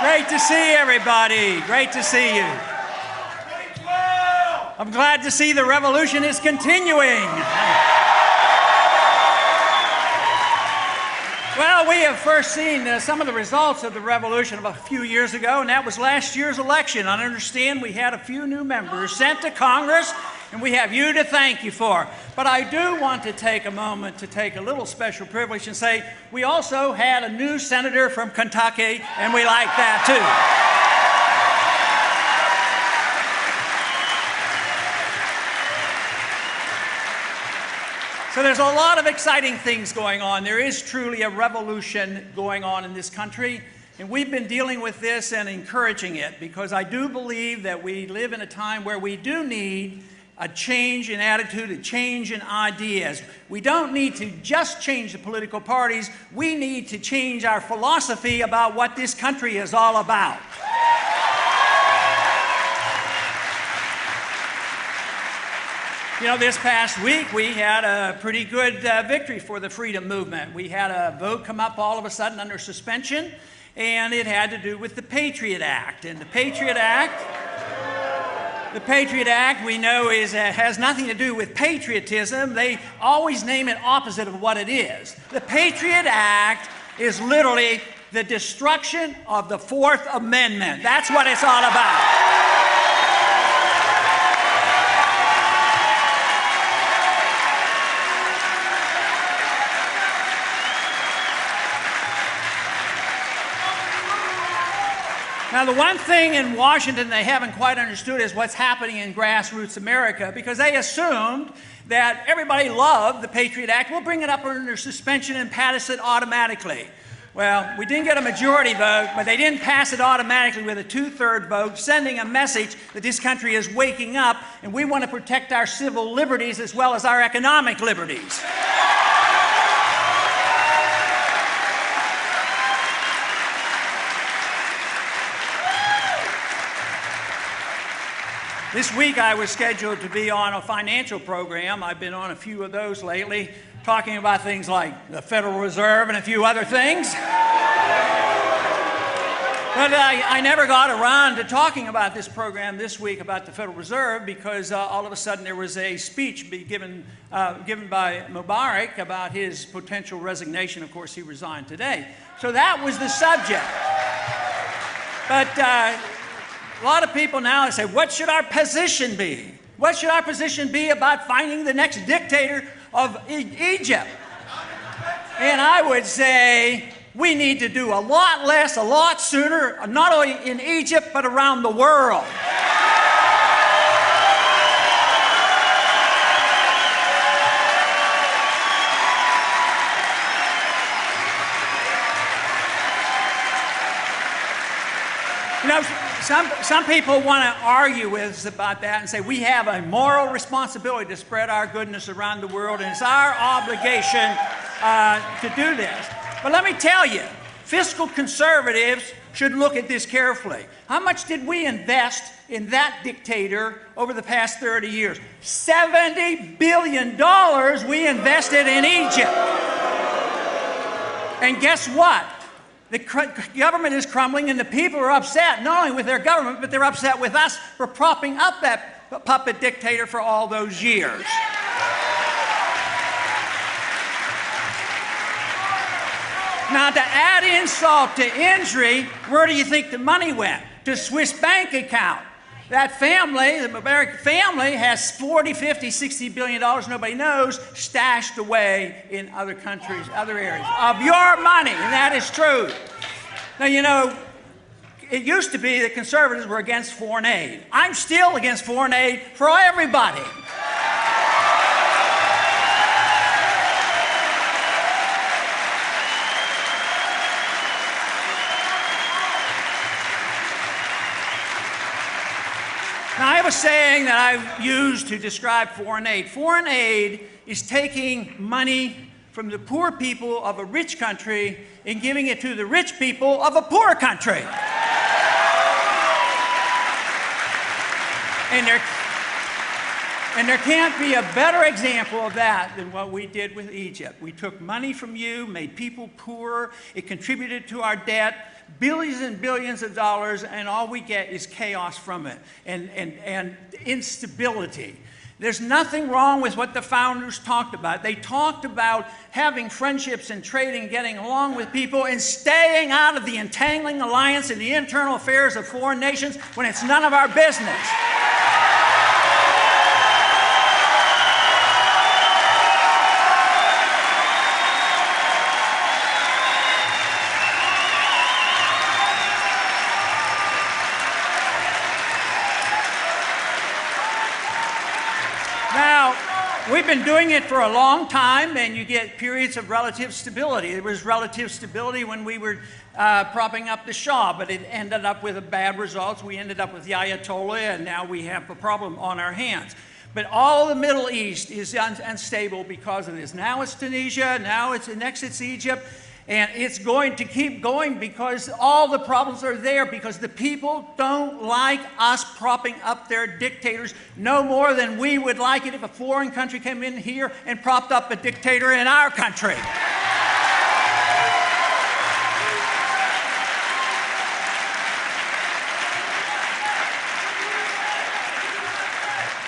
Great to see everybody. Great to see you. I'm glad to see the revolution is continuing. Well, we have first seen some of the results of the revolution of a few years ago, and that was last year's election. I understand we had a few new members sent to Congress, and we have you to thank you for. But I do want to take a moment to take a little special privilege and say we also had a new senator from Kentucky, and we like that too. So there's a lot of exciting things going on. There is truly a revolution going on in this country, and we've been dealing with this and encouraging it because I do believe that we live in a time where we do need a change in attitude, a change in ideas. We don't need to just change the political parties. We need to change our philosophy about what this country is all about. You know, this past week we had a pretty good victory for the freedom movement. We had a vote come up all of a sudden under suspension, and it had to do with the Patriot Act. And the Patriot Act we know has nothing to do with patriotism. They always name it opposite of what it is. The Patriot Act is literally the destruction of the Fourth Amendment. That's what it's all about. Now, the one thing in Washington they haven't quite understood is what's happening in grassroots America, because they assumed that everybody loved the Patriot Act. We'll bring it up under suspension and pass it automatically. Well, we didn't get a majority vote, but they didn't pass it automatically with a 2/3 vote, sending a message that this country is waking up and we want to protect our civil liberties as well as our economic liberties. This week I was scheduled to be on a financial program. I've been on a few of those lately, talking about things like the Federal Reserve and a few other things. But I never got around to talking about this program this week about the Federal Reserve because all of a sudden there was a speech given by Mubarak about his potential resignation. Of course, he resigned today. So that was the subject. But a lot of people now say, what should our position be? What should our position be about finding the next dictator of Egypt? And I would say we need to do a lot less, a lot sooner, not only in Egypt, but around the world. You know, some people want to argue with us about that and say we have a moral responsibility to spread our goodness around the world, and it's our obligation to do this. But let me tell you, fiscal conservatives should look at this carefully. How much did we invest in that dictator over the past 30 years? $70 billion we invested in Egypt. And guess what? The government is crumbling and the people are upset, not only with their government, but they're upset with us for propping up that puppet dictator for all those years. Now, to add insult to injury, where do you think the money went? To Swiss bank account. That family, the Mubarak family, has 40, 50, 60 billion dollars, nobody knows, stashed away in other countries, other areas of your money, and that is true. Now, you know, it used to be that conservatives were against foreign aid. I'm still against foreign aid for everybody. Now, I have a saying that I've used to describe foreign aid. Foreign aid is taking money from the poor people of a rich country and giving it to the rich people of a poor country. And there can't be a better example of that than what we did with Egypt. We took money from you, made people poorer, it contributed to our debt, billions and billions of dollars, and all we get is chaos from it and instability. There's nothing wrong with what the founders talked about. They talked about having friendships and trading, getting along with people, and staying out of the entangling alliance in the internal affairs of foreign nations when it's none of our business. We've been doing it for a long time, and you get periods of relative stability. There was relative stability when we were propping up the Shah, but it ended up with bad results. We ended up with the Ayatollah, and now we have a problem on our hands. But all of the Middle East is unstable because of this. Now it's Tunisia, next it's Egypt, and it's going to keep going because all the problems are there because the people don't like us propping up their dictators no more than we would like it if a foreign country came in here and propped up a dictator in our country.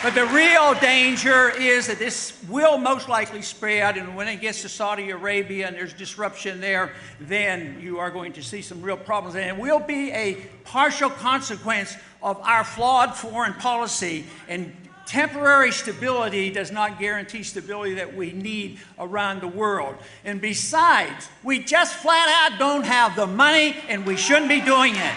But the real danger is that this will most likely spread, and when it gets to Saudi Arabia and there's disruption there, then you are going to see some real problems. And it will be a partial consequence of our flawed foreign policy, and temporary stability does not guarantee stability that we need around the world. And besides, we just flat out don't have the money, and we shouldn't be doing it.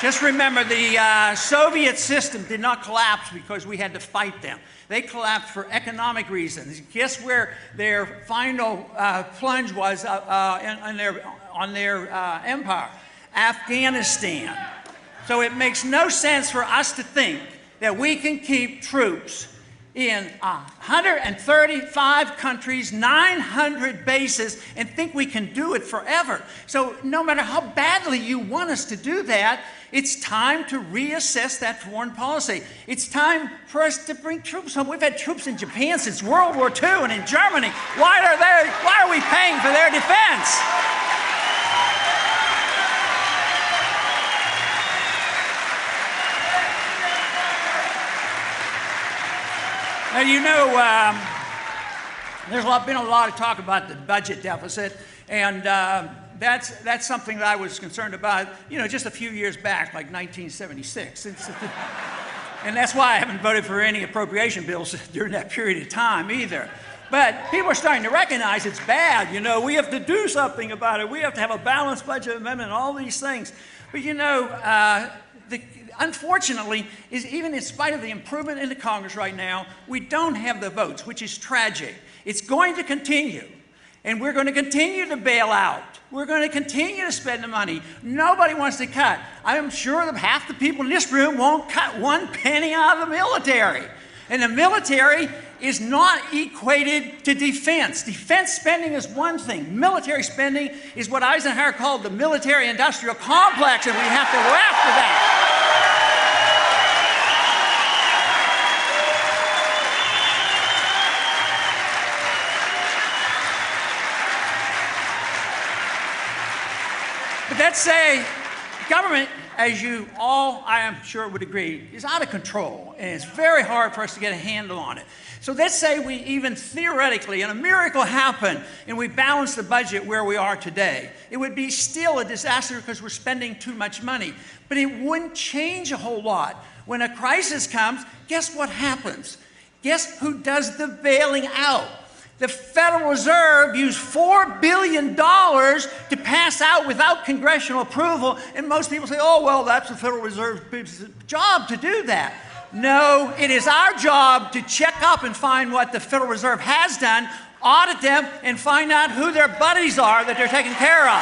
Just remember, the Soviet system did not collapse because we had to fight them. They collapsed for economic reasons. Guess where their final plunge was on their empire? Afghanistan. So it makes no sense for us to think that we can keep troops in 135 countries, 900 bases, and think we can do it forever. So no matter how badly you want us to do that, it's time to reassess that foreign policy. It's time for us to bring troops home. We've had troops in Japan since World War II and in Germany. Why are we paying for their defense? Now, you know, there's been a lot of talk about the budget deficit, and that's something that I was concerned about, you know, just a few years back, like 1976. And that's why I haven't voted for any appropriation bills during that period of time either. But people are starting to recognize it's bad. You know, we have to do something about it. We have to have a balanced budget amendment, all these things. But, you know, unfortunately, even in spite of the improvement in the Congress right now, we don't have the votes, which is tragic. It's going to continue. And we're going to continue to bail out. We're going to continue to spend the money. Nobody wants to cut. I'm sure that half the people in this room won't cut one penny out of the military. And the military is not equated to defense. Defense spending is one thing. Military spending is what Eisenhower called the military-industrial complex, and we have to go after that. Let's say government, as you all, I am sure, would agree, is out of control, and it's very hard for us to get a handle on it. So let's say we even theoretically, and a miracle happened, and we balance the budget where we are today. It would be still a disaster because we're spending too much money, but it wouldn't change a whole lot. When a crisis comes, guess what happens? Guess who does the bailing out? The Federal Reserve used $4 billion to pass out without congressional approval, and most people say, oh, well, that's the Federal Reserve's job to do that. No, it is our job to check up and find what the Federal Reserve has done, audit them, and find out who their buddies are that they're taking care of.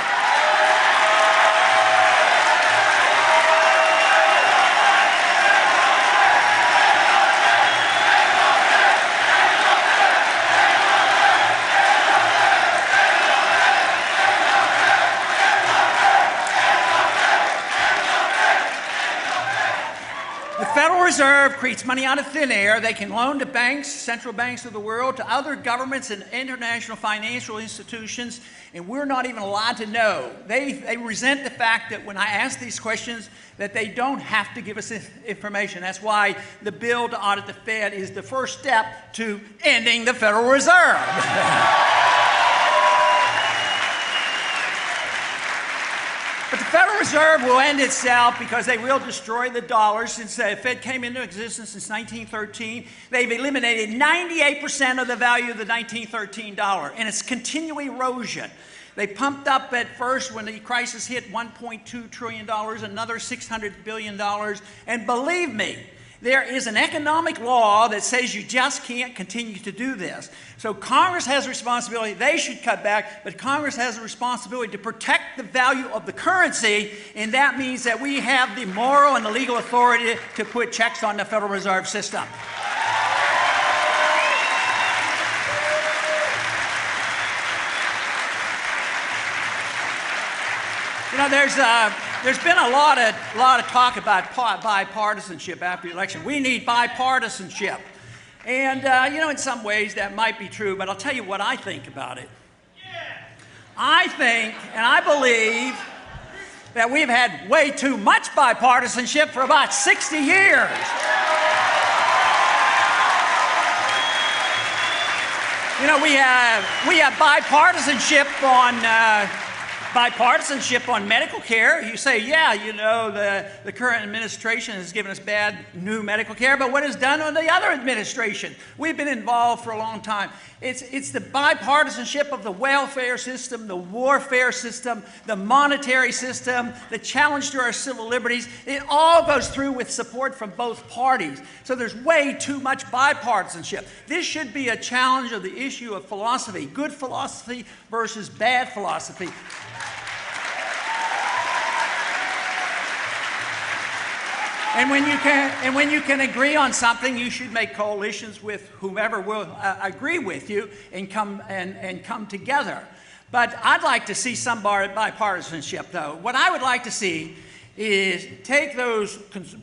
Federal Reserve creates money out of thin air. They can loan to banks, central banks of the world, to other governments and international financial institutions, and we're not even allowed to know. They resent the fact that when I ask these questions that they don't have to give us information. That's why the bill to audit the Fed is the first step to ending the Federal Reserve. But the Federal Reserve will end itself because they will destroy the dollar. Since the Fed came into existence since 1913, they've eliminated 98% of the value of the 1913 dollar, and it's continual erosion. They pumped up at first when the crisis hit $1.2 trillion, another $600 billion, and believe me, there is an economic law that says you just can't continue to do this. So Congress has a responsibility. They should cut back, but Congress has a responsibility to protect the value of the currency, and that means that we have the moral and the legal authority to put checks on the Federal Reserve System. You know, there's been a lot of talk about bipartisanship after the election. We need bipartisanship. And, you know, in some ways that might be true, but I'll tell you what I think about it. I think and I believe that we've had way too much bipartisanship for about 60 years. You know, we have bipartisanship on medical care. You say, yeah, you know, the current administration has given us bad new medical care, but what is done on the other administration? We've been involved for a long time. It's the bipartisanship of the welfare system, the warfare system, the monetary system, the challenge to our civil liberties. It all goes through with support from both parties. So there's way too much bipartisanship. This should be a challenge of the issue of philosophy, good philosophy versus bad philosophy. And when you can agree on something, you should make coalitions with whomever will agree with you and come together. But I'd like to see some bipartisanship, though. What I would like to see is take those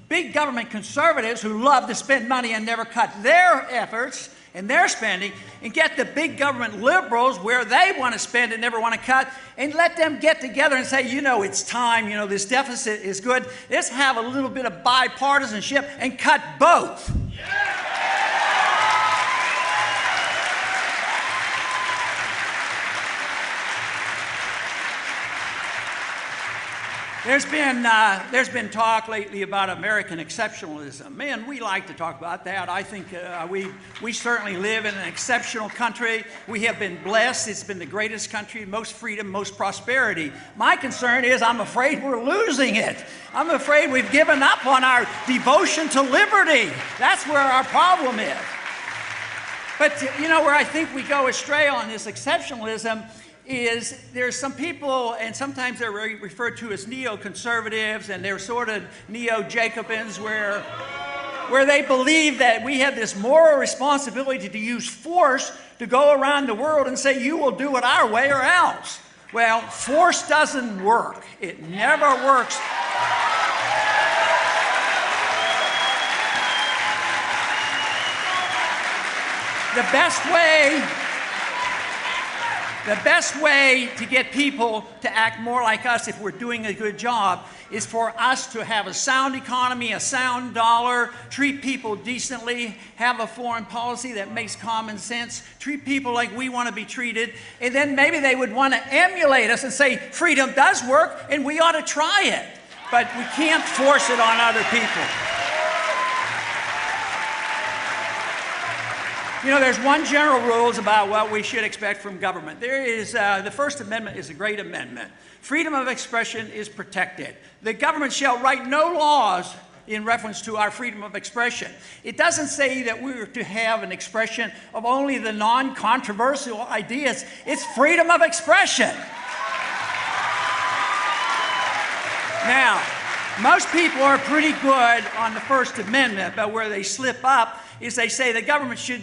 big government conservatives who love to spend money and never cut their efforts and their spending, and get the big government liberals where they want to spend and never want to cut, and let them get together and say, you know, it's time, you know, this deficit is good. Let's have a little bit of bipartisanship and cut both. There's been talk lately about American exceptionalism. Man, we like to talk about that. I think we certainly live in an exceptional country. We have been blessed. It's been the greatest country, most freedom, most prosperity. My concern is I'm afraid we're losing it. I'm afraid we've given up on our devotion to liberty. That's where our problem is. But, you know, where I think we go astray on this exceptionalism is there's some people, and sometimes they're referred to as neoconservatives, and they're sort of neo-Jacobins, where they believe that we have this moral responsibility to use force to go around the world and say, you will do it our way or else. Well, force doesn't work. It never works. The best way to get people to act more like us if we're doing a good job is for us to have a sound economy, a sound dollar, treat people decently, have a foreign policy that makes common sense, treat people like we want to be treated, and then maybe they would want to emulate us and say, freedom does work and we ought to try it. But we can't force it on other people. You know, there's one general rules about what we should expect from government. There is, the First Amendment is a great amendment. Freedom of expression is protected. The government shall write no laws in reference to our freedom of expression. It doesn't say that we're to have an expression of only the non-controversial ideas. It's freedom of expression. Now, most people are pretty good on the First Amendment, but where they slip up is they say the government should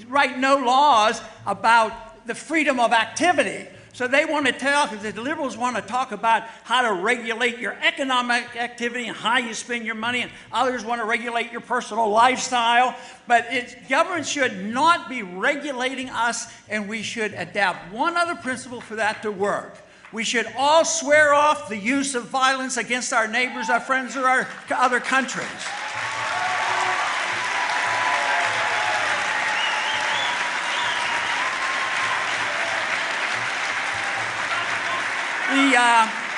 write no laws about the freedom of activity. So they want to the liberals want to talk about how to regulate your economic activity and how you spend your money, and others want to regulate your personal lifestyle. But government should not be regulating us, and we should adapt one other principle for that to work. We should all swear off the use of violence against our neighbors, our friends, or our other countries.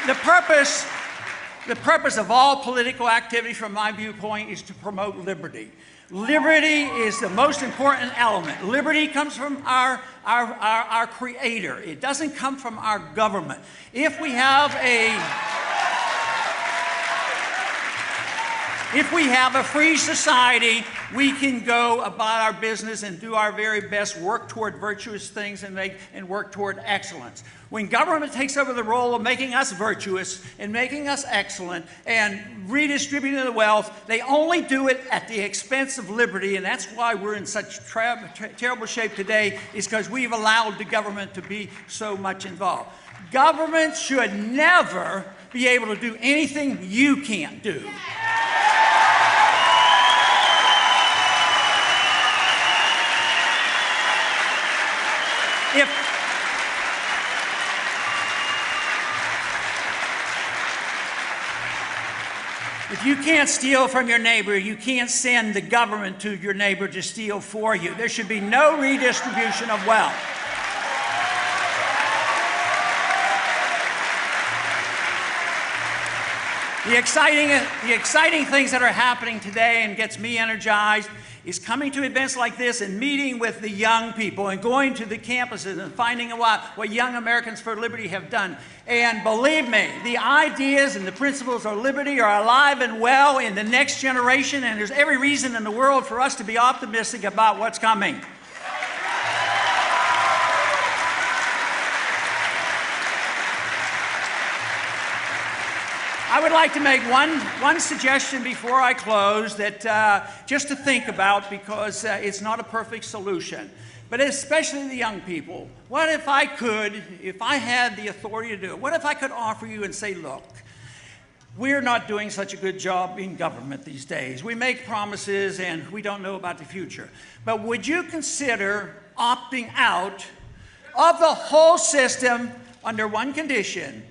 The purpose of all political activity, from my viewpoint, is to promote liberty. Liberty is the most important element. Liberty comes from our Creator. It doesn't come from our government. If we have a free society, we can go about our business and do our very best, work toward virtuous things and work toward excellence. When government takes over the role of making us virtuous and making us excellent and redistributing the wealth, they only do it at the expense of liberty, and that's why we're in such terrible shape today, is because we've allowed the government to be so much involved. Government should never be able to do anything you can't do. If you can't steal from your neighbor, you can't send the government to your neighbor to steal for you. There should be no redistribution of wealth. The exciting things that are happening today and gets me energized is coming to events like this and meeting with the young people and going to the campuses and finding out what Young Americans for Liberty have done. And believe me, the ideas and the principles of liberty are alive and well in the next generation, and there's every reason in the world for us to be optimistic about what's coming. I would like to make one suggestion before I close, that just to think about, because it's not a perfect solution, but especially the young people. What if I had the authority to do it, what if I could offer you and say, look, we're not doing such a good job in government these days. We make promises and we don't know about the future. But would you consider opting out of the whole system under one condition?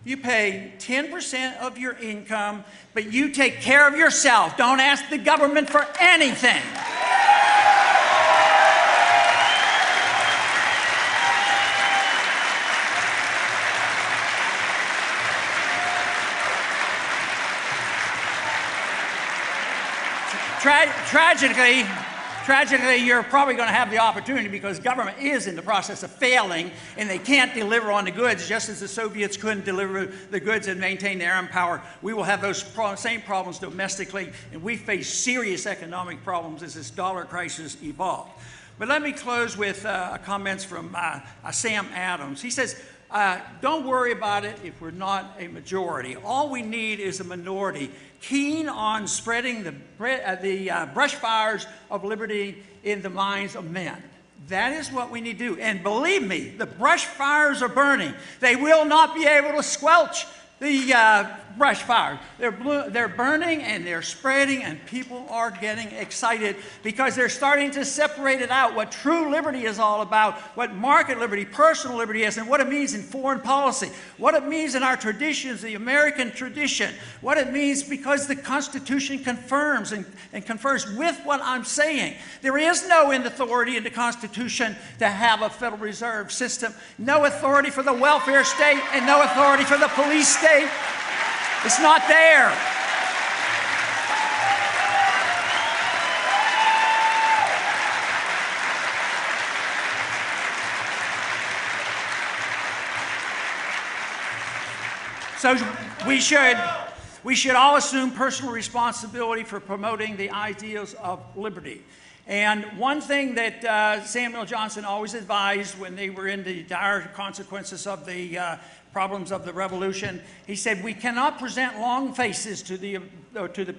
You pay 10% of your income, but you take care of yourself. Don't ask the government for anything. Tragically, you're probably going to have the opportunity, because government is in the process of failing and they can't deliver on the goods, just as the Soviets couldn't deliver the goods and maintain their own power. We will have those same problems domestically, and we face serious economic problems as this dollar crisis evolves. But let me close with comments from Sam Adams. He says, don't worry about it if we're not a majority. All we need is a minority keen on spreading the brush fires of liberty in the minds of men. That is what we need to do. And believe me, the brush fires are burning. They will not be able to squelch the brush fire. They're burning and they're spreading, and people are getting excited because they're starting to separate it out, what true liberty is all about, what market liberty, personal liberty is, and what it means in foreign policy, what it means in our traditions, the American tradition, what it means because the Constitution confirms and confers with what I'm saying. There is no authority in the Constitution to have a Federal Reserve system, no authority for the welfare state, and no authority for the police state. It's not there. So we should all assume personal responsibility for promoting the ideals of liberty. And one thing that Samuel Johnson always advised when they were in the dire consequences of the problems of the revolution, he said, we cannot present long faces to the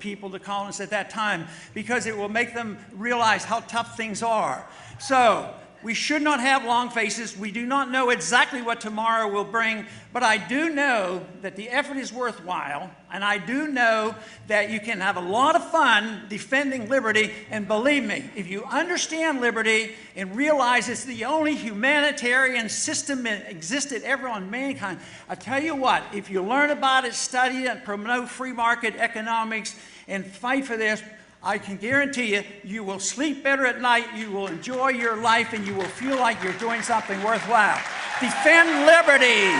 people, the colonists at that time, because it will make them realize how tough things are. So We should not have long faces. We do not know exactly what tomorrow will bring, but I do know that the effort is worthwhile, and I do know that you can have a lot of fun defending liberty, and believe me, if you understand liberty and realize it's the only humanitarian system that existed ever on mankind, I tell you what, if you learn about it, study it, promote free market economics, and fight for this, I can guarantee you, you will sleep better at night, you will enjoy your life, and you will feel like you're doing something worthwhile. Defend liberty.